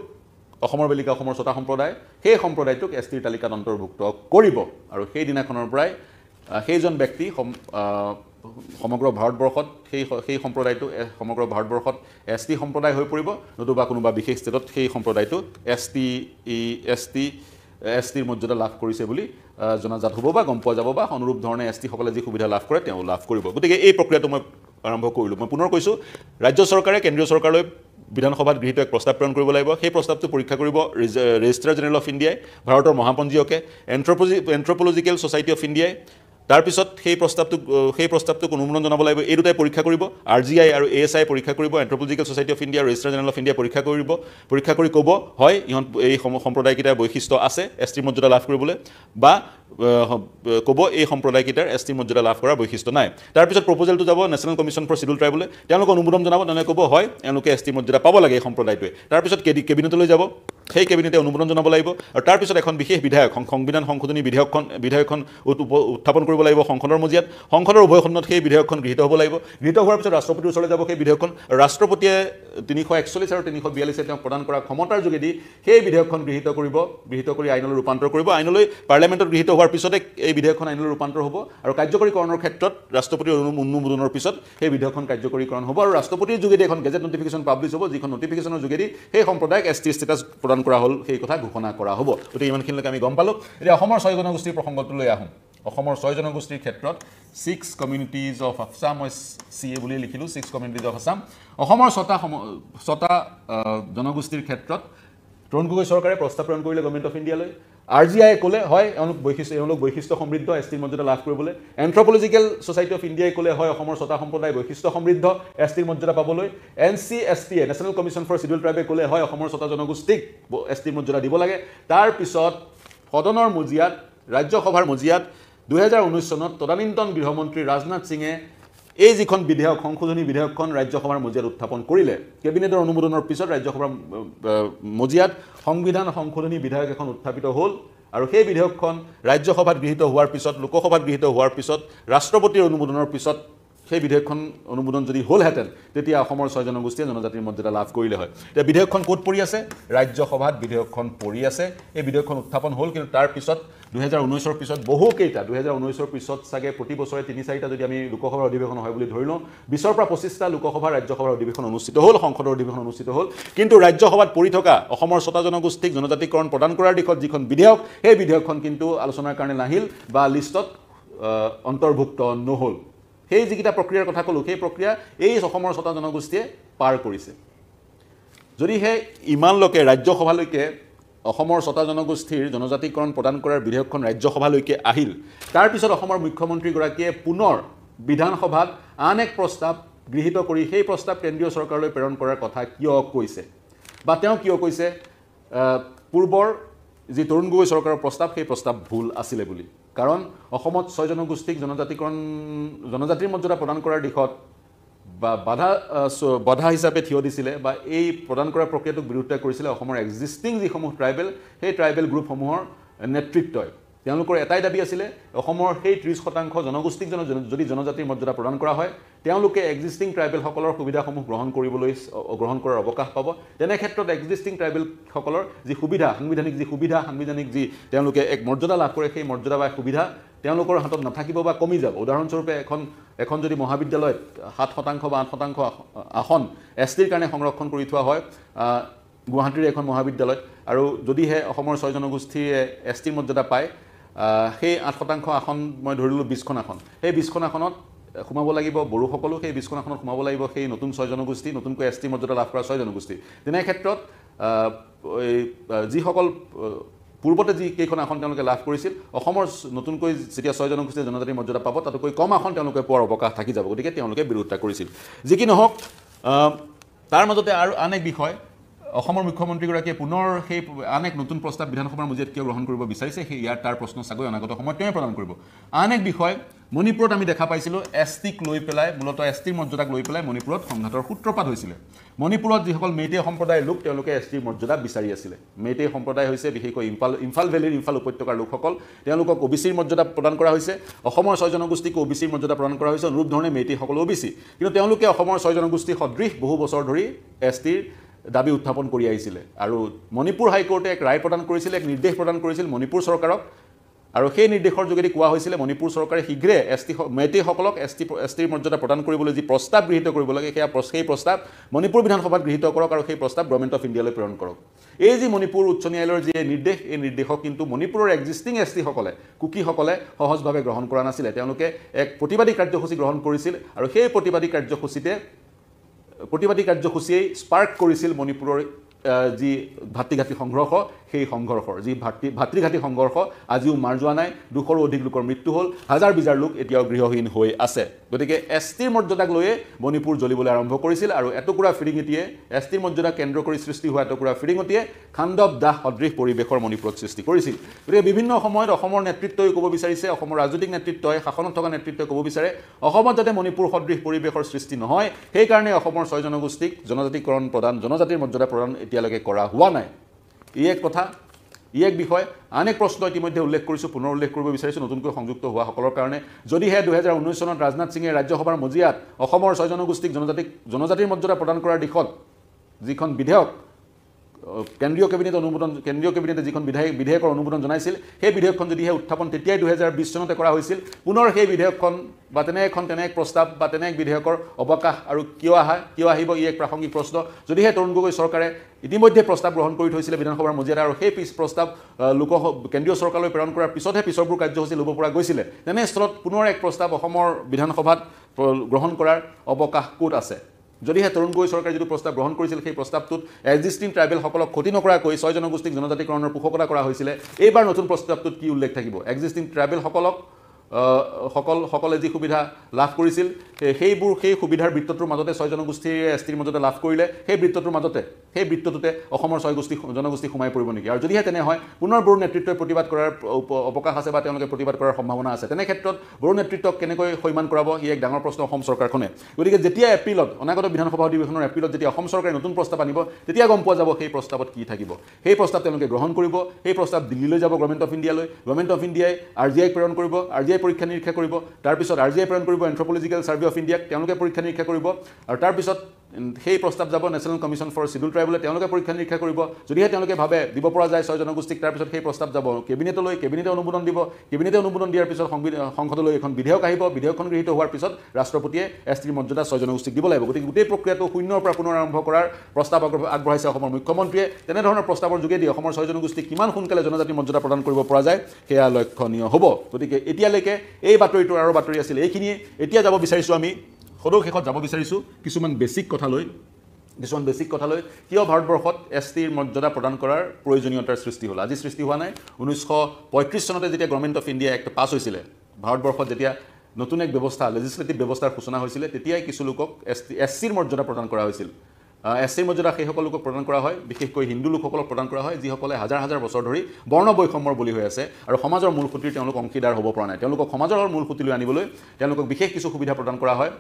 অসমৰ বেলিকা অসমৰ 6টা সম্প্ৰদায় সেই সম্প্ৰদায়টোক এছ টিৰ তালিকাত অন্তৰ্ভুক্ত কৰিব আৰু সেই দিনাখনৰ পৰাই সেইজন ব্যক্তি সমগ্ৰ ভাৰতবৰ্ষত সেই সম্প্ৰদায়টো সমগ্ৰ ভাৰতবৰ্ষত এছ টি সম্প্ৰদায় হৈ পৰিব নতুবা কোনোবা বিশেষ ষ্টেটত সেই সম্প্ৰদায়টো এছ টিৰ মৰ্যাদা লাভ কৰিছে বুলি জনাজাত হ'ব বা গম পোৱা যাব বা অনুৰূপ ধৰণে এছ টিসকলে যি সুবিধা লাভ কৰে তেওঁ লাভ কৰিব গতিকে এই প্ৰক্ৰিয়াটো মই আৰম্ভ কৰিলোঁ মই পুনৰ কৈছোঁ ৰাজ্য চৰকাৰে কেন্দ্ৰীয় চৰকাৰলৈ বিধানসভাত গৃহীত এক প্ৰস্তাৱ প্ৰেৰণ কৰিব লাগিব সেই প্ৰস্তাৱটো পৰীক্ষা কৰিব ৰেজিষ্ট্ৰাৰ জেনেৰেল অফ ইণ্ডিয়াই ভাৰতৰ মহাপঞ্জীয়কে এন্থ্ৰপলজিকেল ছ'চাইটি অফ ইণ্ডিয়াই তাৰপিছত সেই প্ৰস্তাৱটোক অনুমোদন জনাব লাগিব এই দুটাই পৰীক্ষা কৰিব RGI আৰু ASI পৰীক্ষা কৰিব anthropological society of India registrar general of India পৰীক্ষা কৰি ক'ব হয় ইহঁত এই সম্প্ৰদায়কেইটাৰ বৈশিষ্ট্য আছে ST মৰ্যাদা লাভ কৰিবলৈ বা ক'ব এই সম্প্ৰদায়কেইটাৰ ST মৰ্যাদা লাভ কৰাৰ বৈশিষ্ট্য নাই তাৰপিছত প্ৰপ'জেলটো যাব নেশ্যনেল কমিশ্যন ফৰ শিডিউল ট্ৰাইবলে তেওঁলোকে অনুমোদন জনাব তেওঁলোকে ক'ব হয় এওঁলোকে ST মৰ্যাদা পাব লাগে এই সম্প্ৰদায়টোৱে তাৰপিছত কেবিনেটলৈ যাব সেই কেবিনেটে অনুমোদন জনাব লাগিব আৰু তাৰপিছত এখন বিশেষ বিধায়ক সংবিধান সংশোধনী বিধেয়কখন উত্থাপন কৰিব লাগিব সংসদৰ মজিয়াত সংসদৰ উভয় সদনত সেই বিধেয়কখন গৃহীত হ'ব লাগিব গৃহীত হোৱাৰ পিছত ৰাষ্ট্ৰপতিৰ ওচৰলৈ যাব সেই বিধেয়কখন ৰাষ্ট্ৰপতিয়ে 341 আৰু 342 তেওঁ প্ৰদান কৰা ক্ষমতাৰ যোগেদি সেই বিধেয়কখন গৃহীত কৰি আইনলৈ ৰূপান্তৰ কৰিব আইনলৈ পাৰ্লিয়ামেণ্টত গৃহীত হোৱাৰ পিছতে এই বিধেয়কখন আইনলৈ ৰূপান্তৰ হ'ব আৰু কাৰ্যকৰীকৰণৰ ক্ষেত্ৰত ৰাষ্ট্ৰপতিৰ অনুমোদনৰ পিছত সেই বিধেয়কখন কাৰ্যকৰীকৰণ হ'ব আৰু ৰাষ্ট্ৰপতিৰ যোগেদি এখন গেজেট নটিফিকেশ্যন পাব্লিছ হ'ব যিখন নটিফিকেশ্যনৰ যোগেদি সেই সম্প্ৰদায়ক ST ষ্টেটাছ প্ৰদান কৰা হ'ল সেই কথা ঘোষণা কৰা হ'ব গতিকে ইমানখিনিলৈকে আমি গম পালোঁ এতিয়া অসমৰ 6 জনগোষ্ঠীৰ প্ৰসংগটোলৈ আহোঁ অসমৰ 6 জনগোষ্ঠীৰ ক্ষেত্ৰত 6 কমিউনিটিজ অফ আছাম মই CA বুলি লিখিলোঁ 6 কমিউনিটিজ অফ আছাম অসমৰ 6টা জনগোষ্ঠীৰ ক্ষেত্ৰত তৰুণ গগৈ চৰকাৰে প্ৰস্তাৱ প্ৰেৰণ কৰিলে গভৰ্ণমেণ্ট অফ ইণ্ডিয়ালৈ RGI ক'লে হয় এওঁলোক বৈশিষ্ট্য সমৃদ্ধ ST মৰ্যাদা লাভ কৰিবলৈ এন্থ্ৰোপলজিক্যাল সোসাইটি অফ ইণ্ডিয়াই ক'লে হয় অসমৰ 6টা সম্প্ৰদায় বৈশিষ্ট্য সমৃদ্ধ ST মৰ্যাদা পাবলৈ NCSTA national commission for scheduled ট্ৰাইবে ক'লে হয় অসমৰ 6টা জনগোষ্ঠীক ST মৰ্যাদা দিব লাগে তাৰপিছত সদনৰ মজিয়াত ৰাজ্যসভাৰ মজিয়াত 2019 চনত তদানীন্তন গৃহমন্ত্ৰী ৰাজনাথ সিঙে এই যিখন বিধেয়ক সংশোধনী বিধেয়কখন ৰাজ্যসভাৰ মজিয়াত উত্থাপন কৰিলে কেবিনেটৰ অনুমোদনৰ পিছত ৰাজ্যসভাৰ মজিয়াত সংবিধান সংশোধনী বিধেয়ক এখন উত্থাপিত হ'ল আৰু সেই বিধেয়কখন ৰাজ্যসভাত গৃহীত হোৱাৰ পিছত লোকসভাত গৃহীত হোৱাৰ পিছত ৰাষ্ট্ৰপতিৰ অনুমোদনৰ পিছত সেই বিধেয়কখন অনুমোদন যদি হ'লহেঁতেন তেতিয়া অসমৰ 6 জনগোষ্ঠীয়ে জনজাতিৰ মৰ্যাদা লাভ কৰিলে হয় এতিয়া বিধেয়কখন ক'ত পৰি আছে ৰাজ্যসভাত বিধেয়কখন পৰি আছে এই বিধেয়কখন উত্থাপন হ'ল কিন্তু তাৰ পিছত 2019ৰ পিছত বহুকেইটা 2019ৰ পিছত চাগে প্ৰতি বছৰে 3-4টা যদি আমি লোকসভাৰ অধিৱেশন হয় বুলি ধৰি লওঁ 20ৰ পৰা 25টা লোকসভা ৰাজ্যসভাৰ অধিৱেশন অনুষ্ঠিত হ'ল সংসদৰ অধিৱেশন অনুষ্ঠিত হ'ল কিন্তু ৰাজ্যসভাত পৰি থকা অসমৰ 6টা জনগোষ্ঠীক জনজাতিকৰণ প্ৰদান কৰাৰ দিশত যিখন বিধেয়ক সেই বিধেয়কখন কিন্তু আলোচনাৰ কাৰণে নাহিল বা লিষ্টত অন্তৰ্ভুক্ত নহ'ল সেই যিকেইটা প্ৰক্ৰিয়াৰ কথা ক'লোঁ সেই প্ৰক্ৰিয়া এই অসমৰ 6টা জনগোষ্ঠীয়ে পাৰ কৰিছে যদিহে ইমান লোকে ৰাজ্যসভালৈকে অসমৰ 6টা জনগোষ্ঠীৰ জনজাতিকৰণ প্ৰদান কৰাৰ বিধেয়কখন ৰাজ্যসভালৈকে আহিল তাৰপিছত অসমৰ মুখ্যমন্ত্ৰীগৰাকীয়ে পুনৰ বিধানসভাত আন এক প্ৰস্তাৱ গৃহীত কৰি সেই প্ৰস্তাৱ কেন্দ্ৰীয় চৰকাৰলৈ প্ৰেৰণ কৰাৰ কথা কিয় কৈছে বা তেওঁ কিয় কৈছে পূৰ্বৰ যি তৰুণ গগৈ চৰকাৰৰ প্ৰস্তাৱ সেই প্ৰস্তাৱ ভুল আছিলে বুলি কাৰণ অসমত 6 জনগোষ্ঠীক জনজাতিৰ মৰ্যাদা প্ৰদান কৰাৰ দিশত বা বাধা হিচাপে থিয় দিছিলে বা এই প্ৰদান কৰাৰ প্ৰক্ৰিয়াটোক বিৰোধিতা কৰিছিলে অসমৰ এক্সিষ্টিং যিসমূহ ট্ৰাইবেল সেই ট্ৰাইবেল গ্ৰুপসমূহৰ নেতৃত্বই তেওঁলোকৰ এটাই দাবী আছিলে অসমৰ সেই 30% জনগোষ্ঠীক যদি জনজাতিৰ মৰ্যাদা প্ৰদান কৰা হয় তেওঁলোকে এক্সিষ্টিং ট্ৰাইবেলসকলৰ সুবিধাসমূহ গ্ৰহণ কৰাৰ অৱকাশ পাব তেনে ক্ষেত্ৰত এক্সিষ্টিং ট্ৰাইবেলসকলৰ যি সুবিধা সাংবিধানিক যি তেওঁলোকে এক মৰ্যাদা লাভ কৰে সেই মৰ্যাদা বা সুবিধা তেওঁলোকৰ হাতত নাথাকিব বা কমি যাব উদাহৰণস্বৰূপে এখন যদি মহাবিদ্যালয়ত 7% বা 8% আসন STৰ কাৰণে সংৰক্ষণ কৰি থোৱা হয় গুৱাহাটীৰ এখন মহাবিদ্যালয়ত আৰু যদিহে অসমৰ 6 জনগোষ্ঠীয়ে STৰ মৰ্যাদা পায় সেই 8% আসন মই ধৰিলোঁ 20খন আসন সেই 20খন আসনত সোমাব লাগিব বড়োসকলো সেই 20খন আসনত সোমাব লাগিব সেই নতুন 6 জনগোষ্ঠী নতুনকৈ ST মৰ্যাদা লাভ কৰা 6 জনগোষ্ঠী তেনে ক্ষেত্ৰত যিসকল পূৰ্বতে যি কেইখন আসন তেওঁলোকে লাভ কৰিছিল অসমৰ নতুনকৈ যেতিয়া 6 জনগোষ্ঠীয়ে জনজাতিৰ মৰ্যাদা পাব তাতকৈ কম আসন তেওঁলোকে পোৱাৰ অৱকাশ থাকি যাব গতিকে তেওঁলোকে বিৰোধিতা কৰিছিল যি কি নহওক তাৰ মাজতে আৰু আন এক বিষয় অসমৰ মুখ্যমন্ত্ৰীগৰাকীয়ে পুনৰ সেই আন এক নতুন প্ৰস্তাৱ বিধানসভাৰ মজিয়াত কিয় গ্ৰহণ কৰিব বিচাৰিছে সেই তাৰ প্ৰশ্ন চাগৈ অনাগত সময়ত তেওঁ প্ৰদান কৰিব আন এক বিষয় মণিপুৰত আমি দেখা পাইছিলোঁ STক লৈ পেলাই মূলতঃ STৰ মৰ্যাদাক লৈ পেলাই মণিপুৰত সংঘাতৰ সূত্ৰপাত হৈছিলে মণিপুৰত যিসকল মেইটে সম্প্ৰদায়ৰ লোক তেওঁলোকে STৰ মৰ্যাদা বিচাৰি আছিলে মেইটে সম্প্ৰদায় হৈছে বিশেষকৈ ইম্ফাল ভেলীৰ ইম্ফাল উপত্যকাৰ লোকসকল তেওঁলোকক OBCৰ মৰ্যাদা প্ৰদান কৰা হৈছে অসমৰ 6 জনগোষ্ঠীক OBCৰ মৰ্যাদা প্ৰদান কৰা হৈছে অনুৰূপ ধৰণে মেইটেসকল OBC কিন্তু তেওঁলোকে অসমৰ 6 জনগোষ্ঠী সদৃশ বহু বছৰ ধৰি STৰ দাবী উত্থাপন কৰি আহিছিলে আৰু মণিপুৰ হাইকোৰ্টে এক ৰায় প্ৰদান কৰিছিল এক নিৰ্দেশ প্ৰদান কৰিছিল মণিপুৰ চৰকাৰক আৰু সেই নিৰ্দেশৰ যোগেদি কোৱা হৈছিলে মণিপুৰ চৰকাৰে শীঘ্ৰে মেইটেসকলক STৰ মৰ্যাদা প্ৰদান কৰিবলৈ যি প্ৰস্তাৱ গৃহীত কৰিব লাগে সেই প্ৰস্তাৱ মণিপুৰ বিধানসভাত গৃহীত কৰক আৰু সেই প্ৰস্তাৱ গভৰ্ণমেণ্ট অফ ইণ্ডিয়ালৈ প্ৰেৰণ কৰক এই যি মণিপুৰ উচ্চ ন্যায়ালয়ৰ যি নিৰ্দেশ এই নিৰ্দেশক কিন্তু মণিপুৰৰ এক্সিষ্টিং STসকলে কুকিসকলে সহজভাৱে গ্ৰহণ কৰা নাছিলে তেওঁলোকে এক প্ৰতিবাদী কাৰ্যসূচী গ্ৰহণ কৰিছিল আৰু সেই প্ৰতিবাদী কাৰ্যসূচীয়ে স্পাৰ্ক কৰিছিল মণিপুৰৰ যি ভাতৃঘাতী সংঘৰ্ষ সেই সংঘৰ্ষৰ যি ভাতৃঘাতী সংঘৰ্ষ আজিও মাৰ যোৱা নাই 200ৰো অধিক লোকৰ মৃত্যু হ'ল হাজাৰ বিজাৰ লোক এতিয়াও গৃহহীন হৈ আছে গতিকে এছটিৰ মৰ্যাদাক লৈয়ে মণিপুৰ জ্বলিবলৈ আৰম্ভ কৰিছিল আৰু এটুকুৰা ফিৰিঙিটিয়ে এছটিৰ মৰ্যাদা কেন্দ্ৰ কৰি সৃষ্টি হোৱা এটুকুৰা ফিৰিঙিটিয়ে খাণ্ডৱ দাহ সদৃশ পৰিৱেশৰ মণিপুৰত সৃষ্টি কৰিছিল গতিকে বিভিন্ন সময়ত অসমৰ নেতৃত্বই ক'ব বিচাৰিছে অসমৰ ৰাজনৈতিক নেতৃত্বই শাসনত থকা নেতৃত্বই ক'ব বিচাৰে অসমত যাতে মণিপুৰ সদৃশ পৰিৱেশৰ সৃষ্টি নহয় সেইকাৰণে অসমৰ 6 জনগোষ্ঠীক জনজাতিকৰণ প্ৰদান জনজাতিৰ মৰ্যাদা প্ৰদান এতিয়ালৈকে কৰা হোৱা নাই ই এক কথা ই এক বিষয় আন এক প্ৰশ্ন ইতিমধ্যে উল্লেখ কৰিছোঁ পুনৰ উল্লেখ কৰিব বিচাৰিছোঁ নতুনকৈ সংযুক্ত হোৱা সকলৰ কাৰণে যদিহে 2019 চনত ৰাজনাথ সিঙে ৰাজ্যসভাৰ মজিয়াত অসমৰ 6 জনগোষ্ঠীক জনজাতিৰ মৰ্যাদা প্ৰদান কৰাৰ দিশত যিখন বিধেয়ক কেন্দ্ৰীয় কেবিনেটে যিখন বিধেয়কৰ অনুমোদন জনাইছিল সেই বিধেয়কখন যদিহে উত্থাপন তেতিয়াই 2020 চনতে কৰা হৈছিল পুনৰ সেই বিধেয়কখন বা তেনে এক প্ৰস্তাৱ বা তেনে এক বিধেয়কৰ অৱকাশ আৰু কিয় আহিব ই এক প্ৰাসংগিক প্ৰশ্ন যদিহে তৰুণ গগৈ চৰকাৰে ইতিমধ্যে প্ৰস্তাৱ গ্ৰহণ কৰি থৈছিলে বিধানসভাৰ মজিয়াত আৰু সেই প্ৰস্তাৱ কেন্দ্ৰীয় চৰকাৰলৈ প্ৰেৰণ কৰাৰ পিছতহে পিছৰবোৰ কাৰ্যসূচী ল'ব পৰা গৈছিলে তেনেস্থলত পুনৰ এক প্ৰস্তাৱ অসমৰ বিধানসভাত গ্ৰহণ কৰাৰ অৱকাশ ক'ত আছে যদিহে তৰুণ গগৈ চৰকাৰে যিটো প্ৰস্তাৱ গ্ৰহণ কৰিছিল সেই প্ৰস্তাৱটোত এক্সিষ্টিং ট্ৰাইবেলসকলক ক্ষতি নকৰাকৈ 6 জনগোষ্ঠীক জনজাতিকৰণৰ পোষকতা কৰা হৈছিলে এইবাৰ নতুন প্ৰস্তাৱটোত কি উল্লেখ থাকিব এক্সিষ্টিং ট্ৰাইবেলসকলক সকলে যি সুবিধা লাভ কৰিছিল সেই সুবিধাৰ বৃত্তটোৰ মাজতে 6 জনগোষ্ঠীৰ এছটিৰ মৰ্যাদা লাভ কৰিলে সেই বৃত্তটোতে অসমৰ 6 জনগোষ্ঠী সোমাই পৰিব নেকি আৰু যদিহে তেনে হয় পুনৰ বড়ো নেতৃত্বই প্ৰতিবাদ কৰাৰ অৱকাশ আছে বা তেওঁলোকে প্ৰতিবাদ কৰাৰ সম্ভাৱনা আছে তেনে ক্ষেত্ৰত বড়ো নেতৃত্বক কেনেকৈ সৈমান কৰাব ই এক ডাঙৰ প্ৰশ্ন অসম চৰকাৰখনে গতিকে যেতিয়া এপ্ৰিলত অনাগত বিধানসভা অধিৱেশনৰ এপ্ৰিলত যেতিয়া অসম চৰকাৰে নতুন প্ৰস্তাৱ আনিব তেতিয়া গম পোৱা যাব সেই প্ৰস্তাৱত কি থাকিব সেই প্ৰস্তাৱ তেওঁলোকে গ্ৰহণ কৰিব সেই প্ৰস্তাৱ দিল্লীলৈ যাব গভৰ্ণমেণ্ট অফ ইণ্ডিয়াই RGI প্ৰেৰণ কৰিব RGI পৰীক্ষা নিৰীক্ষা কৰিব তাৰ পিছত RGI প্ৰেৰণ কৰিব এন্থ্ৰোপলজিক্যাল সাৰ্ভে অফ ইণ্ডিয়াক তেওঁলোকে পৰীক্ষা নিৰীক্ষা কৰিব আৰু তাৰ পিছত সেই প্ৰস্তাৱ যাব নেশ্যনেল কমিশ্যন ফৰ শিডিউল ট্ৰাইবলে তেওঁলোকে পৰীক্ষা নিৰীক্ষা কৰিব যদিহে তেওঁলোকে ভাবে দিব পৰা যায় 6 জনগোষ্ঠীক তাৰ পিছত সেই প্ৰস্তাৱ যাব কেবিনেটে অনুমোদন দিব কেবিনেটে অনুমোদন দিয়াৰ পিছত সংসদলৈ এখন বিধেয়ক আহিব বিধেয়কখন গৃহীত হোৱাৰ পিছত ৰাষ্ট্ৰপতিয়ে এছটিৰ মৰ্যাদা 6 জনগোষ্ঠীক দিব লাগিব গতিকে গোটেই প্ৰক্ৰিয়াটো শূন্যৰ পৰা পুনৰ আৰম্ভ কৰাৰ প্ৰস্তাৱ আগবঢ়াইছে অসমৰ মুখ্যমন্ত্ৰীয়ে তেনেধৰণৰ প্ৰস্তাৱৰ যোগেদি অসমৰ 6 জনগোষ্ঠীক কিমান সোনকালে জনজাতিৰ মৰ্যাদা প্ৰদান কৰিব পৰা যায় সেয়া লক্ষণীয় হ'ব গতিকে এতিয়ালৈকে এই বাতৰিটো আৰু বাতৰি আছিল এইখিনিয়ে এতিয়া যাব বিচাৰিছোঁ আমি সদৌ শেষত যাব বিচাৰিছোঁ কিছুমান বেছিক কথালৈ কিয় ভাৰতবৰ্ষত এছটিৰ মৰ্যাদা প্ৰদান কৰাৰ প্ৰয়োজনীয়তাৰ সৃষ্টি হ'ল আজি সৃষ্টি হোৱা নাই 1935 চনতে যেতিয়া গভৰ্ণমেণ্ট অফ ইণ্ডিয়া এক্ট পাছ হৈছিলে ভাৰতবৰ্ষত যেতিয়া নতুন এক ব্যৱস্থা লেজিছলেটিভ ব্যৱস্থাৰ সূচনা হৈছিলে তেতিয়াই কিছু লোকক এছচিৰ মৰ্যাদা প্ৰদান কৰা হৈছিল এছচিৰ মৰ্যাদা সেই সকল লোকক প্ৰদান কৰা হয় বিশেষকৈ হিন্দু লোকসকলক প্ৰদান কৰা হয় যিসকলে হাজাৰ হাজাৰ বছৰ ধৰি বৰ্ণ বৈষম্যৰ বলি হৈ আছে আৰু সমাজৰ মূল খুঁটিৰ তেওঁলোক অংশীদাৰ হ'ব পৰা নাই তেওঁলোকক সমাজৰ মূল খুঁটিলৈ আনিবলৈ তেওঁলোকক বিশেষ কিছু সুবিধা প্ৰদান কৰা হয়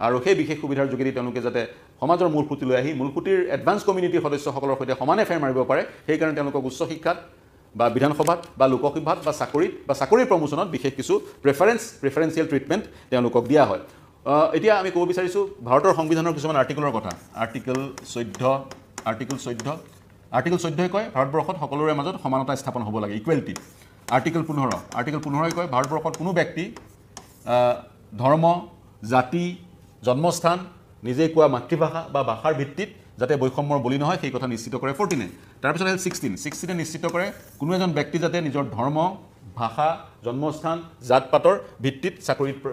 আৰু সেই বিশেষ সুবিধাৰ যোগেদি তেওঁলোকে যাতে সমাজৰ মূল খুঁটিলৈ আহি মূল খুঁটিৰ এডভান্স কমিউনিটিৰ সদস্যসকলৰ সৈতে সমানে ফেৰ মাৰিব পাৰে সেইকাৰণে তেওঁলোকক উচ্চ শিক্ষাত বা বিধানসভাত বা লোকসভাত বা চাকৰিৰ প্ৰমোচনত বিশেষ কিছু প্ৰেফাৰেঞ্চিয়েল ট্ৰিটমেণ্ট তেওঁলোকক দিয়া হয় এতিয়া আমি ক'ব বিচাৰিছোঁ ভাৰতৰ সংবিধানৰ কিছুমান আৰ্টিকলৰ কথা আৰ্টিকল 14 কয় ভাৰতবৰ্ষত সকলোৰে মাজত সমানতা স্থাপন হ'ব লাগে ইকুৱেলিটি আৰ্টিকল 15 কয় ভাৰতবৰ্ষত কোনো ব্যক্তি ধৰ্ম জাতি জন্মস্থান নিজে কোৱা মাতৃভাষা বা ভাষাৰ ভিত্তিত যাতে বৈষম্যৰ বলি নহয় সেই কথা নিশ্চিত কৰে 14 তাৰপিছত 16 নিশ্চিত কৰে কোনো এজন ব্যক্তি যাতে নিজৰ ধৰ্ম ভাষা জন্মস্থান জাতপাতৰ ভিত্তিত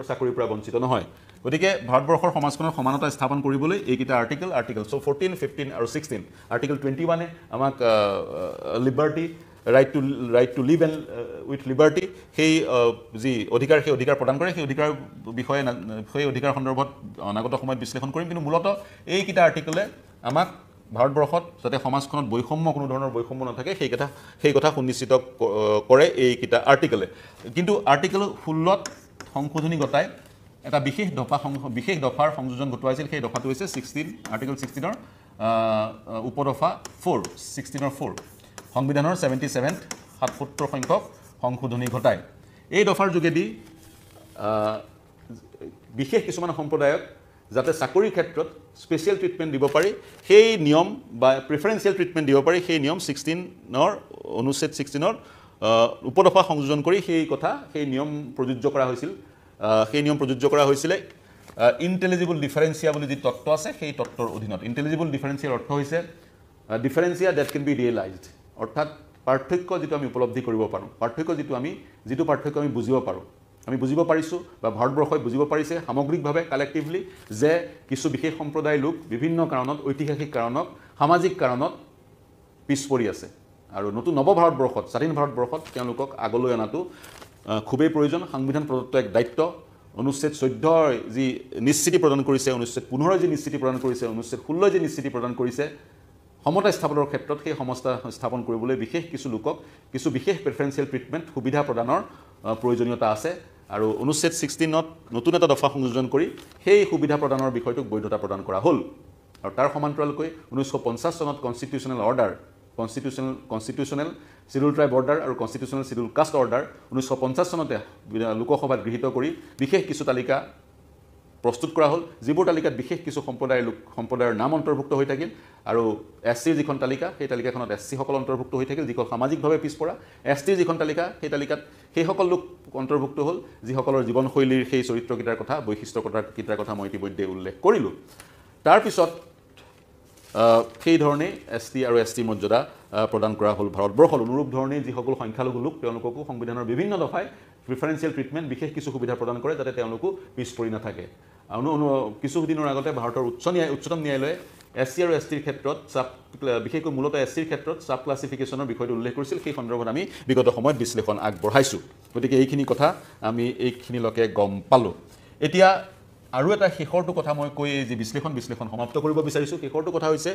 চাকৰিৰ পৰা বঞ্চিত নহয় গতিকে ভাৰতবৰ্ষৰ সমাজখনৰ সমানতা স্থাপন কৰিবলৈ এইকেইটা আৰ্টিকল 14 15 আৰু 16 আৰ্টিকল 21 আমাক liberty right to live and with liberty সেই যি অধিকাৰ সেই অধিকাৰ প্ৰদান কৰে সেই অধিকাৰ বিষয়ে সেই অধিকাৰ সন্দৰ্ভত অনাগত সময়ত বিশ্লেষণ কৰিম কিন্তু মূলত এইকেইটা আৰ্টিকলে আমাক ভাৰতবৰ্ষত যাতে সমাজখনত কোনো ধৰণৰ বৈষম্য নাথাকে সেই কথা সুনিশ্চিত কৰে এইকেইটা আৰ্টিকলে কিন্তু আৰ্টিকল 16ত সংশোধনী ঘটাই এটা বিশেষ দফাৰ সংযোজন ঘটোৱাইছিল সেই দফাটো হৈছে আৰ্টিকল 16ৰ উপদফা 4 সংবিধানৰ 77 সংখ্যক সংশোধনী ঘটায় এই দফাৰ যোগেদি বিশেষ কিছুমান সম্প্ৰদায়ক যাতে চাকৰিৰ ক্ষেত্ৰত স্পেচিয়েল ট্ৰিটমেণ্ট দিব পাৰি সেই নিয়ম বা প্ৰিফাৰেঞ্চিয়েল ট্ৰিটমেণ্ট দিব পাৰি সেই নিয়ম অনুচ্ছেদ 16ৰ উপদফা সংযোজন কৰি সেই নিয়ম প্ৰযোজ্য কৰা হৈছিলে ইণ্টেলিজিবল ডিফাৰেঞ্চিয়া বুলি যি তত্ত্ব আছে সেই তত্ত্বৰ অধীনত ইণ্টেলিজিবল ডিফাৰেঞ্চিয়াৰ অৰ্থ হৈছে ডিফাৰেঞ্চিয়া ডেট কেন বি ৰিয়েলাইজড অৰ্থাৎ পাৰ্থক্য যিটো আমি উপলব্ধি কৰিব পাৰোঁ যিটো পাৰ্থক্য আমি বুজিব পাৰিছোঁ বা ভাৰতবৰ্ষই বুজিব পাৰিছে সামগ্ৰিকভাৱে কালেক্টিভলি যে কিছু বিশেষ সম্প্ৰদায়ৰ লোক বিভিন্ন কাৰণত ঐতিহাসিক কাৰণত সামাজিক কাৰণত পিছ পৰি আছে আৰু নতুন নৱভাৰতবৰ্ষত স্বাধীন ভাৰতবৰ্ষত তেওঁলোকক আগলৈ অনাটো খুবেই প্ৰয়োজন সংবিধান প্ৰদত্ত এক দায়িত্ব অনুচ্ছেদ 14 যি নিশ্চিতি প্ৰদান কৰিছে অনুচ্ছেদ 15 যি নিশ্চিতি প্ৰদান কৰিছে অনুচ্ছেদ 16 যি নিশ্চিতি প্ৰদান কৰিছে সমতা স্থাপনৰ ক্ষেত্ৰত সেই সমতা স্থাপন কৰিবলৈ বিশেষ কিছু লোকক কিছু বিশেষ প্ৰেফাৰেন্সিয়েল ট্ৰিটমেণ্ট সুবিধা প্ৰদানৰ প্ৰয়োজনীয়তা আছে আৰু অনুচ্ছেদ 16ত নতুন এটা দফা সংযোজন কৰি সেই সুবিধা প্ৰদানৰ বিষয়টোক বৈধতা প্ৰদান কৰা হ'ল আৰু তাৰ সমান্তৰালকৈ 1950 চনত constitutional order constitutional schedule tribe order আৰু কনষ্টিটিউচনেল শিডিউল কাষ্ট অৰ্ডাৰ 1950 চনতে লোকসভাত গৃহীত কৰি বিশেষ কিছু তালিকা প্ৰস্তুত কৰা হ'ল যিবোৰ তালিকাত বিশেষ কিছু সম্প্ৰদায়ৰ নাম অন্তৰ্ভুক্ত হৈ থাকিল আৰু এছচিৰ যিখন তালিকা সেই তালিকাখনত এছচি সকল অন্তৰ্ভুক্ত হৈ থাকিল যিসকল সামাজিকভাৱে পিছপৰা এছটিৰ যিখন তালিকা সেই তালিকাত সেইসকল লোক অন্তৰ্ভুক্ত হ'ল যিসকলৰ জীৱনশৈলীৰ সেই চৰিত্ৰকেইটাৰ কথা বৈশিষ্ট্যকেইটাৰ কথা মই ইতিমধ্যে উল্লেখ কৰিলোঁ তাৰপিছত সেই ধৰণে এছটি আৰু এছটি মৰ্যাদা প্ৰদান কৰা হ'ল ভাৰতবৰ্ষত অনুৰূপ ধৰণে যিসকল সংখ্যালঘু লোক তেওঁলোককো সংবিধানৰ বিভিন্ন দফাই প্ৰিফাৰেন্সিয়েল ট্ৰিটমেণ্ট বিশেষ কিছু সুবিধা প্ৰদান কৰে যাতে তেওঁলোকো পিছ পৰি নাথাকে কিছুদিনৰ আগতে ভাৰতৰ উচ্চতম ন্যায়ালয়ে এছচি আৰু এছটিৰ ক্ষেত্ৰত বিশেষকৈ মূলতঃ এছচিৰ ক্ষেত্ৰত ছাব ক্লাছিফিকেশ্যনৰ বিষয়টো উল্লেখ কৰিছিল সেই সন্দৰ্ভত আমি বিগত সময়ত বিশ্লেষণ আগবঢ়াইছোঁ গতিকে এইখিনি কথা আমি এইখিনিলৈকে গম পালোঁ এতিয়া আৰু এটা শেষৰটো কথা মই কৈ যি বিশ্লেষণ সমাপ্ত কৰিব বিচাৰিছোঁ শেষৰটো কথা হৈছে